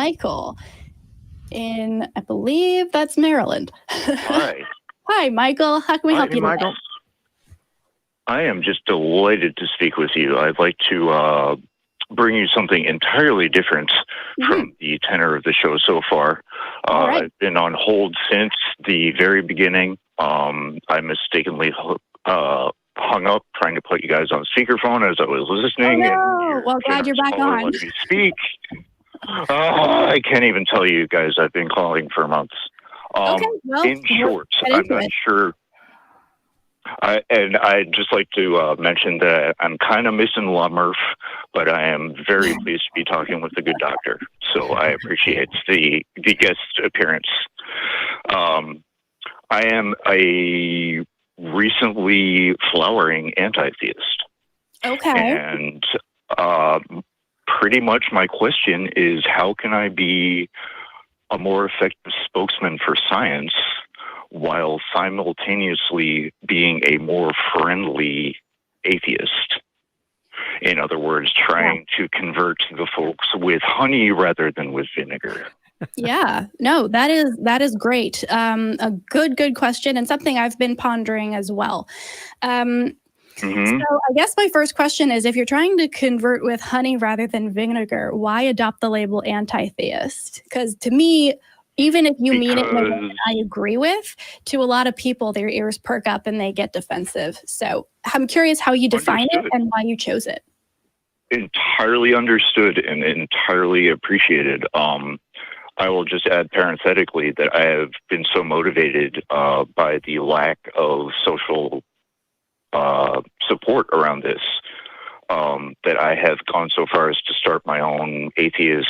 Michael in, I believe that's Maryland. Hi. Hi, Michael. How can we help you Michael. today? I am just delighted to speak with you. I'd like to bring you something entirely different from the tenor of the show so far. Right. I've been on hold since the very beginning. I mistakenly hung up trying to put you guys on speakerphone as I was listening. Oh, no. Well, glad you're back on. Let me speak. I can't even tell you guys I've been calling for months. Okay, well, in short, I'm not sure. I'd just like to mention that I'm kind of missing La Murph, but I am very pleased to be talking with a good doctor. So I appreciate the guest appearance. I am a recently flowering anti-theist. Okay. And pretty much my question is, how can I be a more effective spokesman for science while simultaneously being a more friendly atheist? In other words, trying to convert the folks with honey rather than with vinegar. Yeah, no, that is great. A good question, and something I've been pondering as well. So I guess my first question is, if you're trying to convert with honey rather than vinegar, why adopt the label anti-theist? Because to me, even if you mean it in a way that I agree with, to a lot of people, their ears perk up and they get defensive. So I'm curious how you define it and why you chose it. Entirely understood and entirely appreciated. I will just add parenthetically that I have been so motivated by the lack of social support around this that I have gone so far as to start my own atheist,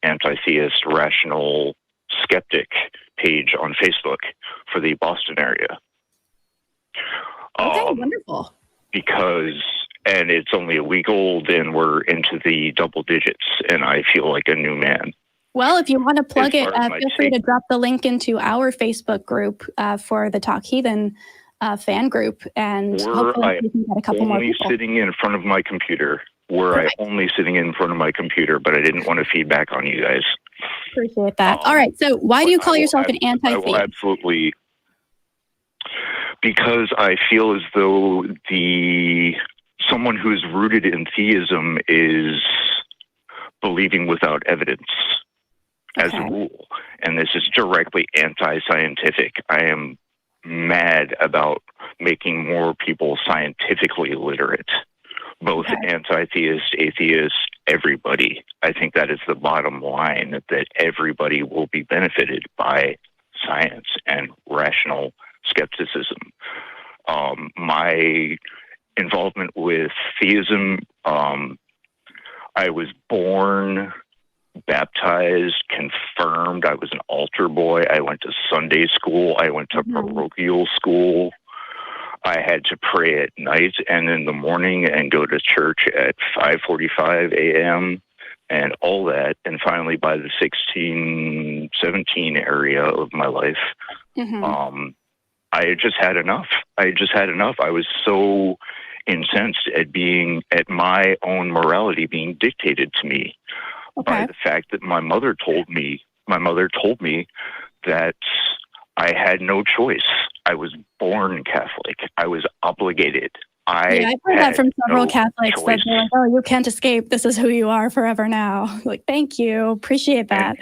anti-theist, rational skeptic page on Facebook for the Boston area. Okay, wonderful. And it's only a week old and we're into the double digits and I feel like a new man. Well, if you want to plug it, feel free to drop the link into our Facebook group for the Talk Heathen fan group, and hopefully we can get a couple more people. Sitting in front of my computer. I only sitting in front of my computer, but I didn't want to feedback on you guys. Appreciate that. All right, so why do you call yourself an anti-theist? I will absolutely, because I feel as though someone who's rooted in theism is believing without evidence as a rule, and this is directly anti-scientific. I am mad about making more people scientifically literate, both anti-theist, atheist, everybody. I think that is the bottom line, that everybody will be benefited by science and rational skepticism. My involvement with theism, I was born, baptized, confirmed. I was an altar boy. I went to Sunday school. I went to parochial school. I had to pray at night and in the morning and go to church at 5:45 a.m. and all that. And finally, by the 16, 17 area of my life, I had just had enough. I was so incensed at my own morality being dictated to me by the fact that my mother told me that I had no choice. I was born Catholic. I was obligated. I've heard that from several Catholics that they're like, "Oh, you can't escape. This is who you are forever now." Like, thank you, appreciate that.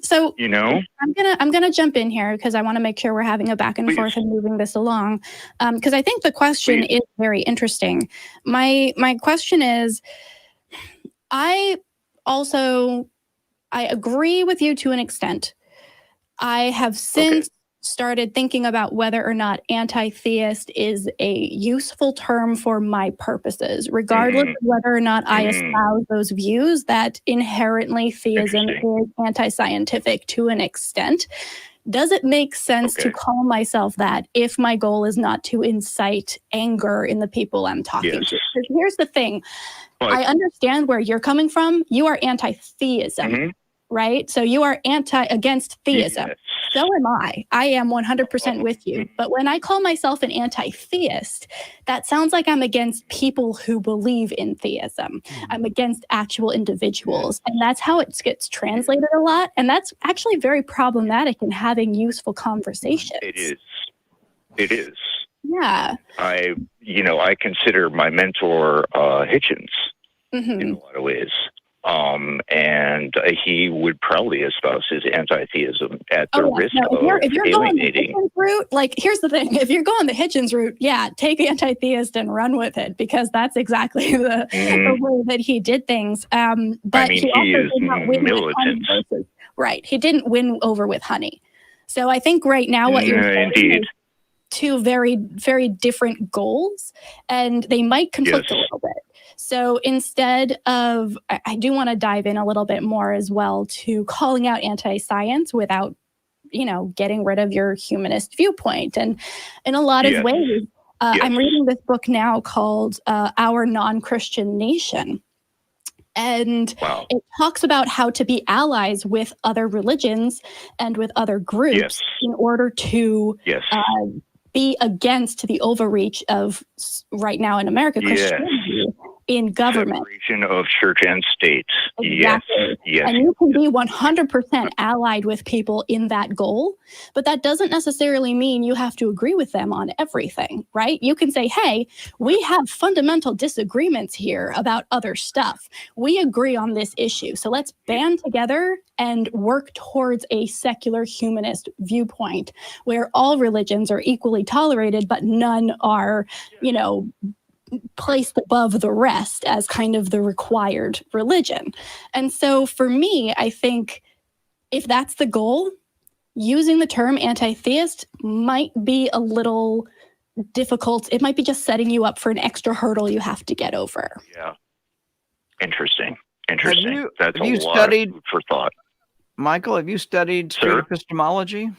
So I'm gonna jump in here because I want to make sure we're having a back and forth and moving this along. Because I think the question is very interesting. My question is, I agree with you to an extent. I have since started thinking about whether or not anti-theist is a useful term for my purposes, regardless of whether or not I espouse those views, that inherently theism is anti-scientific to an extent. Does it make sense to call myself that if my goal is not to incite anger in the people I'm talking to? Because here's the thing. I understand where you're coming from. You are anti-theism. right? So you are against theism. Yes. So am I. I am 100% with you. But when I call myself an anti-theist, that sounds like I'm against people who believe in theism. I'm against actual individuals. And that's how it gets translated a lot. And that's actually very problematic in having useful conversations. It is. It is. Yeah. I consider my mentor Hitchens in a lot of ways. And he would probably espouse his anti-theism at the risk of if you're alienating. Going the Hitchens route, like, here's the thing: if you're going the Hitchens route, yeah, take anti-theist and run with it, because that's exactly the way that he did things. But he also is did not win militant. Right, he didn't win over with honey. So I think right now what you're saying is two very, very different goals, and they might conflict a little bit. So instead of, I do want to dive in a little bit more as well to calling out anti-science without, getting rid of your humanist viewpoint. And in a lot of ways, I'm reading this book now called Our Non-Christian Nation. And it talks about how to be allies with other religions and with other groups in order to be against the overreach of, right now in America, Christianity in government. Separation of church and state. Exactly. Yes. And you can be 100% allied with people in that goal, but that doesn't necessarily mean you have to agree with them on everything, right? You can say, hey, we have fundamental disagreements here about other stuff. We agree on this issue. So let's band together and work towards a secular humanist viewpoint where all religions are equally tolerated, but none are, placed above the rest as kind of the required religion. And so for me, I think if that's the goal, using the term anti-theist might be a little difficult. It might be just setting you up for an extra hurdle you have to get over. Yeah. Interesting. That's have a you lot studied, of food for thought. Michael, have you studied street epistemology?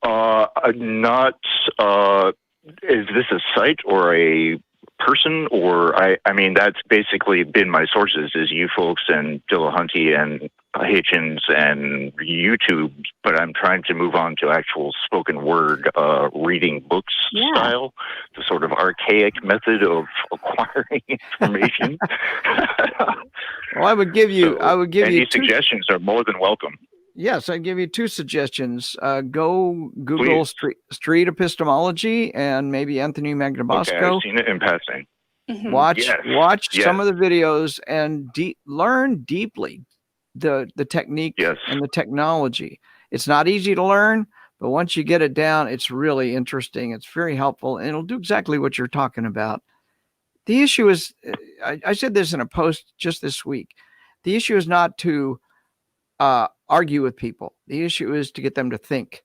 Not. Is this a site or a person? Or I mean, that's basically been my sources, is you folks and Dillahunty and Hitchens and YouTube. But I'm trying to move on to actual spoken word reading books style, the sort of archaic method of acquiring information. Well, I would give you. Any suggestions are more than welcome. Yes, I'd give you two suggestions. Go Google street epistemology and maybe Anthony Magnabosco. Okay, I've seen it in passing. Watch some of the videos and learn deeply the technique and the technology. It's not easy to learn, but once you get it down, it's really interesting. It's very helpful, and it'll do exactly what you're talking about. The issue is, I said this in a post just this week, the issue is not to argue with people. The issue is to get them to think.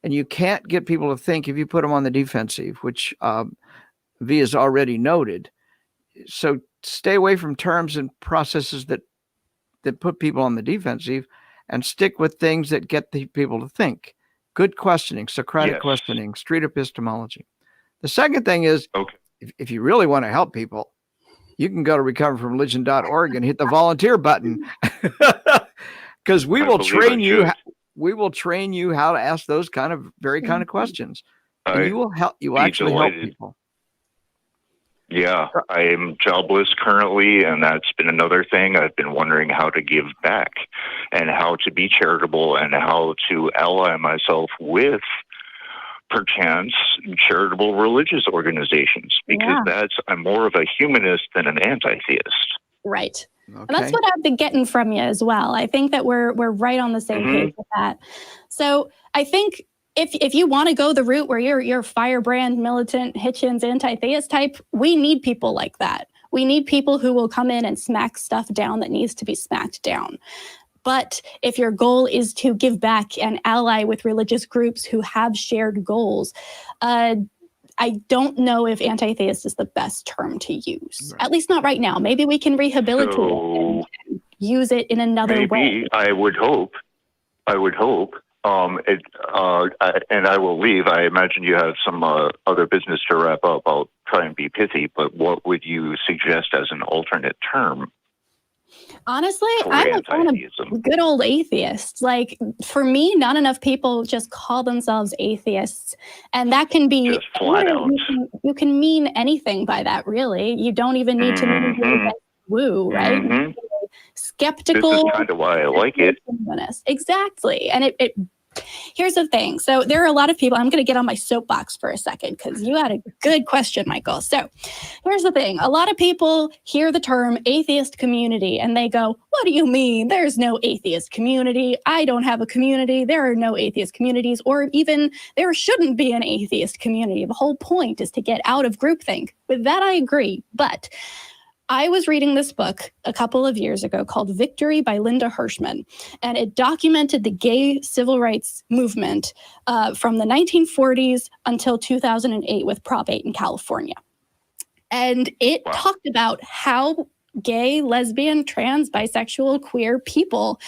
And you can't get people to think if you put them on the defensive, which V has already noted. So stay away from terms and processes that put people on the defensive, and stick with things that get the people to think. Good questioning, Socratic questioning, street epistemology. The second thing is, if you really want to help people, you can go to recoverfromreligion.org and hit the volunteer button. Because we will train you. We will train you how to ask those kind of questions, and you will help. You actually help people. Yeah, I am jobless currently, and that's been another thing. I've been wondering how to give back, and how to be charitable, and how to ally myself with, perchance, charitable religious organizations. Because I'm more of a humanist than an anti-theist. Right. Okay. And that's what I've been getting from you as well. I think that we're right on the same page with that. So I think if you want to go the route where you're firebrand, militant, Hitchens, anti-theist type, we need people like that. We need people who will come in and smack stuff down that needs to be smacked down. But if your goal is to give back and ally with religious groups who have shared goals, I don't know if anti-theist is the best term to use, at least not right now. Maybe we can rehabilitate it and use it in another way. I would hope. And I will leave. I imagine you have some other business to wrap up. I'll try and be pithy, but what would you suggest as an alternate term? Honestly, I'm a fan of good old atheists. Like, for me, not enough people just call themselves atheists. And that can be just flat out. You can mean anything by that, really. You don't even need to mean woo, right? Skeptical. This is kind of why I like it. Exactly. And it here's the thing. So there are a lot of people, I'm going to get on my soapbox for a second because you had a good question, Michael. So here's the thing. A lot of people hear the term atheist community and they go, what do you mean? There's no atheist community. I don't have a community. There are no atheist communities, or even there shouldn't be an atheist community. The whole point is to get out of groupthink. With that, I agree. But I was reading this book a couple of years ago called Victory by Linda Hirschman, and it documented the gay civil rights movement from the 1940s until 2008 with Prop 8 in California. And it talked about how gay, lesbian, trans, bisexual, queer people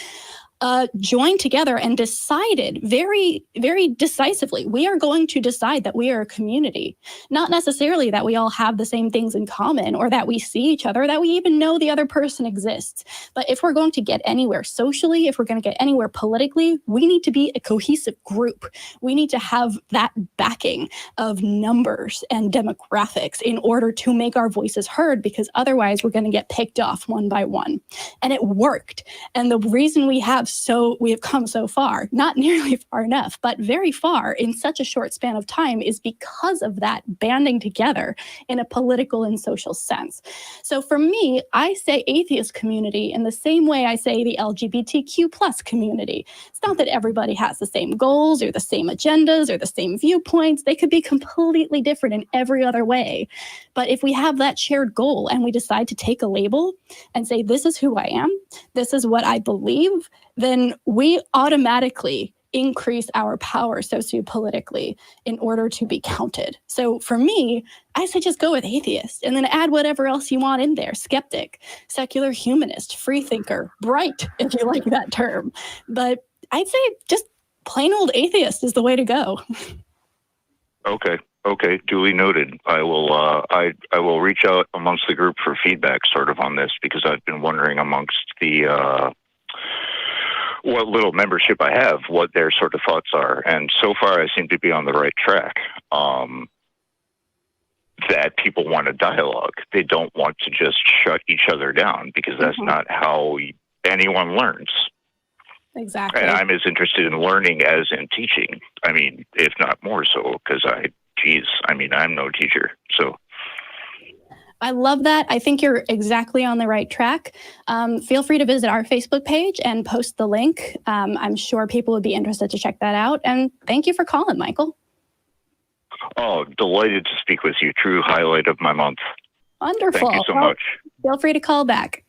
joined together and decided very, very decisively, we are going to decide that we are a community. Not necessarily that we all have the same things in common or that we see each other, that we even know the other person exists. But if we're going to get anywhere socially, if we're going to get anywhere politically, we need to be a cohesive group. We need to have that backing of numbers and demographics in order to make our voices heard, because otherwise we're going to get picked off one by one. And it worked. And the reason we have come so far, not nearly far enough, but very far in such a short span of time, is because of that banding together in a political and social sense. So for me, I say atheist community in the same way I say the LGBTQ plus community. It's not that everybody has the same goals or the same agendas or the same viewpoints. They could be completely different in every other way. But if we have that shared goal and we decide to take a label and say, this is who I am, this is what I believe, then we automatically increase our power sociopolitically in order to be counted. So for me, I say just go with atheist and then add whatever else you want in there. Skeptic, secular humanist, free thinker, bright, if you like that term. But I'd say just plain old atheist is the way to go. Okay, duly noted. I will reach out amongst the group for feedback sort of on this, because I've been wondering amongst the what little membership I have, what their sort of thoughts are. And so far I seem to be on the right track. That people want a dialogue. They don't want to just shut each other down, because that's not how anyone learns. Exactly. And I'm as interested in learning as in teaching. I mean, if not more so, because I'm no teacher. So I love that. I think you're exactly on the right track. Feel free to visit our Facebook page and post the link. I'm sure people would be interested to check that out. And thank you for calling, Michael. Oh, delighted to speak with you. True highlight of my month. Wonderful. Thank you so much. Feel free to call back.